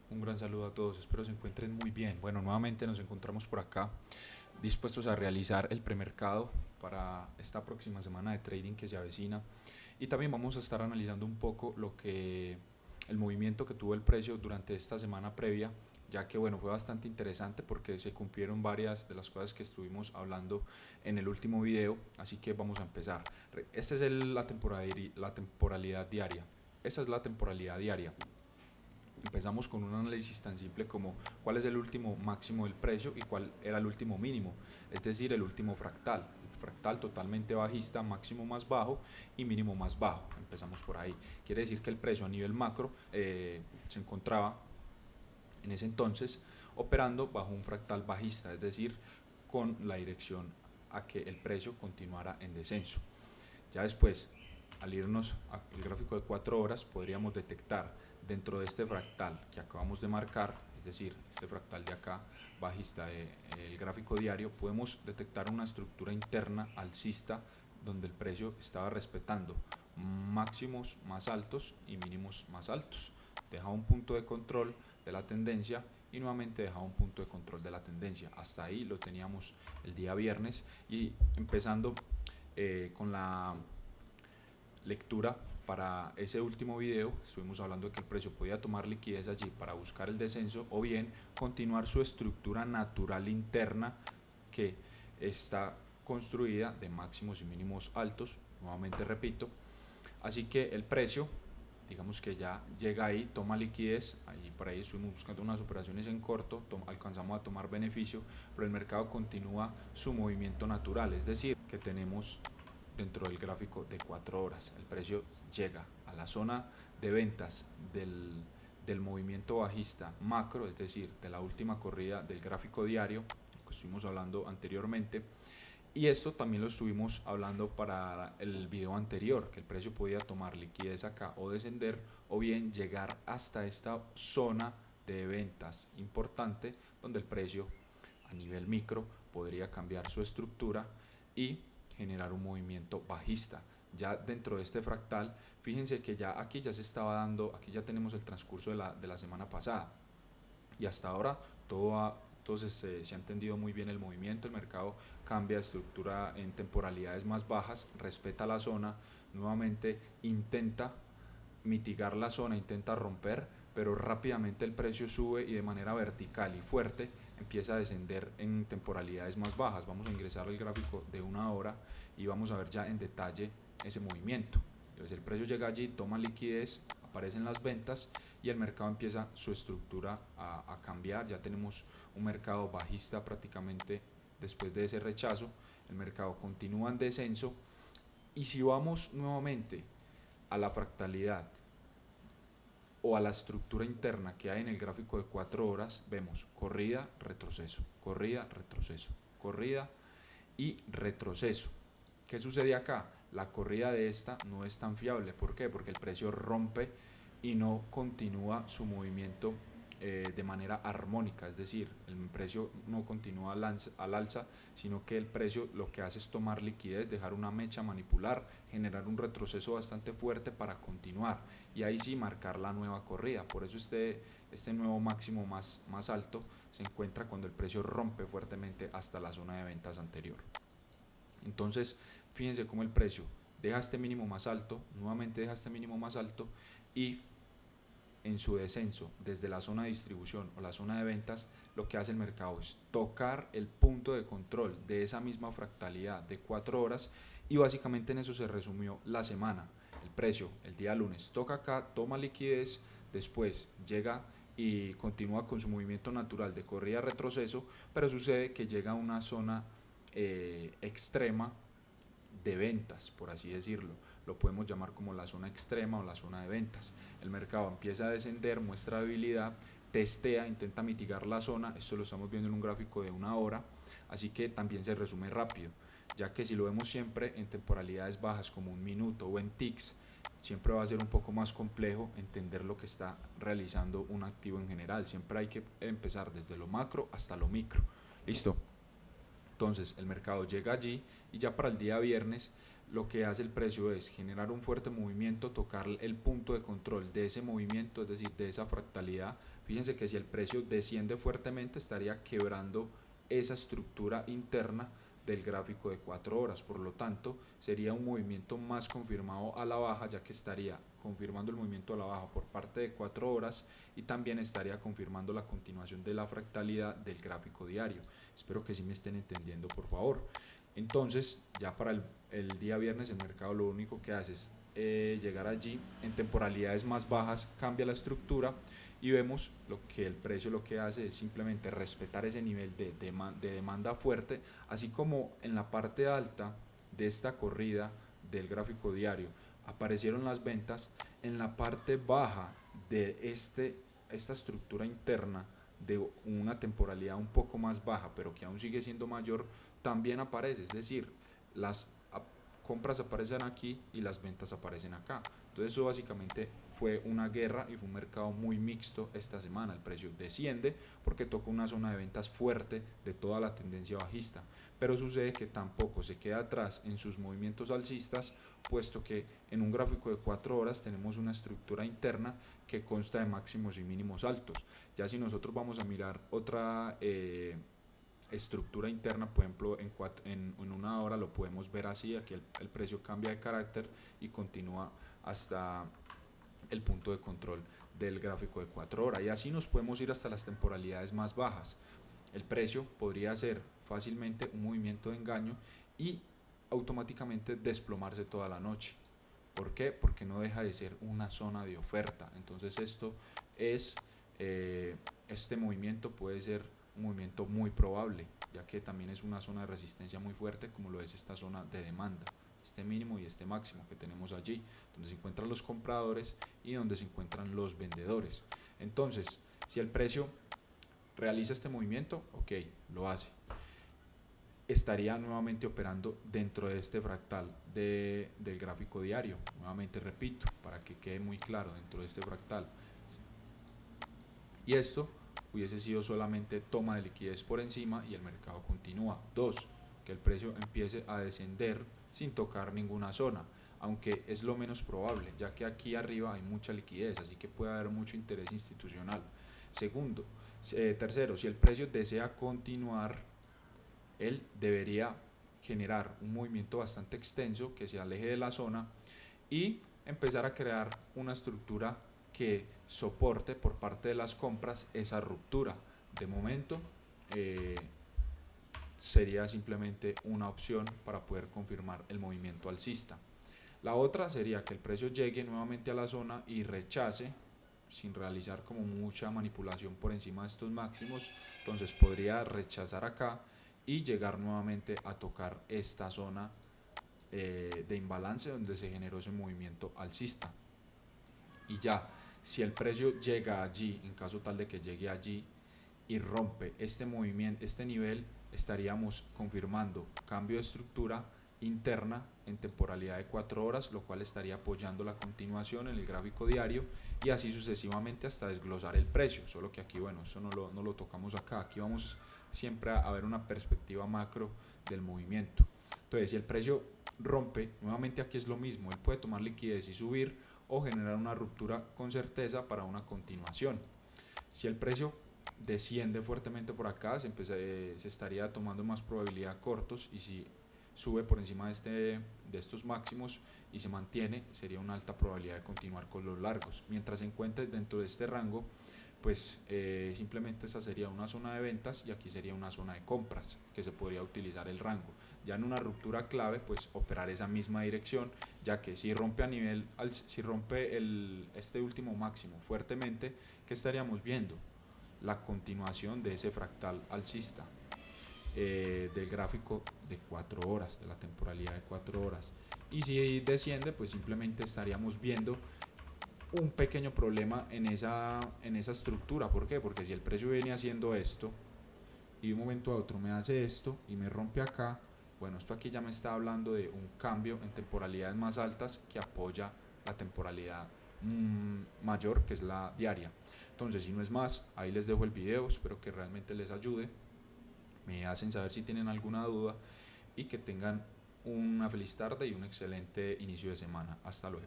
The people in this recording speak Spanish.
Un gran saludo a todos, espero se encuentren muy bien. Bueno, nuevamente nos encontramos por acá dispuestos a realizar el premercado para esta próxima semana de trading que se avecina y también vamos a estar analizando un poco el movimiento que tuvo el precio durante esta semana previa, ya que bueno, fue bastante interesante porque se cumplieron varias de las cosas que estuvimos hablando en el último video, así que vamos a empezar. Esta es la temporalidad diaria. Esta es la temporalidad diaria. Empezamos con un análisis tan simple como cuál es el último máximo del precio y cuál era el último mínimo, es decir, el último fractal. El fractal totalmente bajista, máximo más bajo y mínimo más bajo. Empezamos por ahí. Quiere decir que el precio a nivel macro se encontraba en ese entonces operando bajo un fractal bajista, es decir, con la dirección a que el precio continuara en descenso. Ya después, al irnos al gráfico de 4 horas, podríamos detectar dentro de este fractal que acabamos de marcar, es decir, este fractal de acá, bajista del gráfico diario, podemos detectar una estructura interna alcista donde el precio estaba respetando máximos más altos y mínimos más altos. Deja un punto de control de la tendencia y nuevamente dejaba un punto de control de la tendencia. Hasta ahí lo teníamos el día viernes y empezando con la lectura para ese último video estuvimos hablando de que el precio podía tomar liquidez allí para buscar el descenso o bien continuar su estructura natural interna que está construida de máximos y mínimos altos, nuevamente repito. Así que el precio, digamos que ya llega ahí, toma liquidez, ahí por ahí estuvimos buscando unas operaciones en corto, alcanzamos a tomar beneficio, pero el mercado continúa su movimiento natural, es decir, que tenemos dentro del gráfico de 4 horas. El precio llega a la zona de ventas del movimiento bajista macro, es decir, de la última corrida del gráfico diario que estuvimos hablando anteriormente. Y esto también lo estuvimos hablando para el video anterior, que el precio podía tomar liquidez acá o descender o bien llegar hasta esta zona de ventas importante donde el precio a nivel micro podría cambiar su estructura y generar un movimiento bajista. Ya dentro de este fractal, fíjense que ya aquí ya se estaba dando, aquí ya tenemos el transcurso de la semana pasada y hasta ahora entonces se ha entendido muy bien el movimiento, el mercado cambia de estructura en temporalidades más bajas, respeta la zona, nuevamente intenta mitigar la zona, intenta romper, pero rápidamente el precio sube y de manera vertical y fuerte empieza a descender en temporalidades más bajas. Vamos a ingresar al gráfico de una hora y vamos a ver ya en detalle ese movimiento. Entonces el precio llega allí, toma liquidez, aparecen las ventas y el mercado empieza su estructura a cambiar. Ya tenemos un mercado bajista prácticamente después de ese rechazo. El mercado continúa en descenso y si vamos nuevamente a la fractalidad o a la estructura interna que hay en el gráfico de 4 horas, vemos corrida, retroceso, corrida, retroceso, corrida y retroceso. ¿Qué sucede acá? La corrida de esta no es tan fiable. ¿Por qué? Porque el precio rompe y no continúa su movimiento de manera armónica, es decir, el precio no continúa al alza, sino que el precio lo que hace es tomar liquidez, dejar una mecha, manipular, generar un retroceso bastante fuerte para continuar y ahí sí marcar la nueva corrida. Por eso este nuevo máximo más alto se encuentra cuando el precio rompe fuertemente hasta la zona de ventas anterior. Entonces, fíjense cómo el precio deja este mínimo más alto, nuevamente deja este mínimo más alto y en su descenso desde la zona de distribución o la zona de ventas, lo que hace el mercado es tocar el punto de control de esa misma fractalidad de 4 horas y básicamente en eso se resumió la semana. El precio el día lunes toca acá, toma liquidez, después llega y continúa con su movimiento natural de corrida retroceso, pero sucede que llega a una zona extrema de ventas, por así decirlo. Lo podemos llamar como la zona extrema o la zona de ventas. El mercado empieza a descender, muestra debilidad, testea, intenta mitigar la zona. Esto lo estamos viendo en un gráfico de una hora, así que también se resume rápido, ya que si lo vemos siempre en temporalidades bajas como un minuto o en ticks, siempre va a ser un poco más complejo entender lo que está realizando un activo en general. Siempre hay que empezar desde lo macro hasta lo micro. Listo. Entonces el mercado llega allí y ya para el día viernes lo que hace el precio es generar un fuerte movimiento, tocar el punto de control de ese movimiento, es decir, de esa fractalidad Fíjense que si el precio desciende fuertemente estaría quebrando esa estructura interna del gráfico de 4 horas, por lo tanto sería un movimiento más confirmado a la baja, ya que estaría confirmando el movimiento a la baja por parte de 4 horas y también estaría confirmando la continuación de la fractalidad del gráfico diario. Espero que sí me estén entendiendo, por favor. Entonces ya para el día viernes el mercado lo único que hace es llegar allí en temporalidades más bajas, cambia la estructura y vemos lo que el precio lo que hace es simplemente respetar ese nivel de demanda fuerte, así como en la parte alta de esta corrida del gráfico diario aparecieron las ventas, en la parte baja de esta estructura interna de una temporalidad un poco más baja pero que aún sigue siendo mayor también aparece, es decir, las compras aparecen aquí y las ventas aparecen acá. Entonces eso básicamente fue una guerra y fue un mercado muy mixto esta semana. El precio desciende porque toca una zona de ventas fuerte de toda la tendencia bajista, pero sucede que tampoco se queda atrás en sus movimientos alcistas, puesto que en un gráfico de 4 horas tenemos una estructura interna que consta de máximos y mínimos altos. Ya si nosotros vamos a mirar otra estructura interna, por ejemplo en una hora lo podemos ver así, aquí el precio cambia de carácter y continúa hasta el punto de control del gráfico de 4 horas y así nos podemos ir hasta las temporalidades más bajas. El precio podría hacer fácilmente un movimiento de engaño y automáticamente desplomarse toda la noche. ¿Por qué? Porque no deja de ser una zona de oferta. Entonces este movimiento puede ser un movimiento muy probable, ya que también es una zona de resistencia muy fuerte, como lo es esta zona de demanda, este mínimo y este máximo que tenemos allí, donde se encuentran los compradores y donde se encuentran los vendedores. Entonces, si el precio realiza este movimiento, ok, lo hace, estaría nuevamente operando dentro de este fractal del gráfico diario. Nuevamente repito, para que quede muy claro, dentro de este fractal. Y esto hubiese sido solamente toma de liquidez por encima y el mercado continúa. 2. Que el precio empiece a descender sin tocar ninguna zona, aunque es lo menos probable, ya que aquí arriba hay mucha liquidez, así que puede haber mucho interés institucional. Tercero, si el precio desea continuar, él debería generar un movimiento bastante extenso que se aleje de la zona y empezar a crear una estructura que soporte por parte de las compras esa ruptura. De momento sería simplemente una opción para poder confirmar el movimiento alcista. La otra sería que el precio llegue nuevamente a la zona y rechace sin realizar como mucha manipulación por encima de estos máximos, entonces podría rechazar acá y llegar nuevamente a tocar esta zona de imbalance donde se generó ese movimiento alcista. Y ya, si el precio llega allí, en caso tal de que llegue allí y rompe este movimiento, este nivel, estaríamos confirmando cambio de estructura interna en temporalidad de 4 horas, lo cual estaría apoyando la continuación en el gráfico diario y así sucesivamente hasta desglosar el precio. Solo que aquí, bueno, eso no lo tocamos acá. Aquí vamos siempre a ver una perspectiva macro del movimiento. Entonces, si el precio rompe, nuevamente aquí es lo mismo, él puede tomar liquidez y subir o generar una ruptura con certeza para una continuación. Si el precio desciende fuertemente por acá, se estaría tomando más probabilidad cortos, y si sube por encima de estos máximos y se mantiene, sería una alta probabilidad de continuar con los largos. Mientras se encuentre dentro de este rango, pues simplemente esta sería una zona de ventas y aquí sería una zona de compras que se podría utilizar el rango. Ya en una ruptura clave, pues operar esa misma dirección, ya que si rompe si rompe este último máximo fuertemente, ¿qué estaríamos viendo? La continuación de ese fractal alcista del gráfico de 4 horas, de la temporalidad de 4 horas. Y si desciende, pues simplemente estaríamos viendo un pequeño problema en esa estructura. ¿Por qué? Porque si el precio viene haciendo esto y de un momento a otro me hace esto y me rompe acá, bueno, esto aquí ya me está hablando de un cambio en temporalidades más altas que apoya la temporalidad mayor, que es la diaria. Entonces, si no es más, ahí les dejo el video, espero que realmente les ayude. Me hacen saber si tienen alguna duda y que tengan una feliz tarde y un excelente inicio de semana. Hasta luego.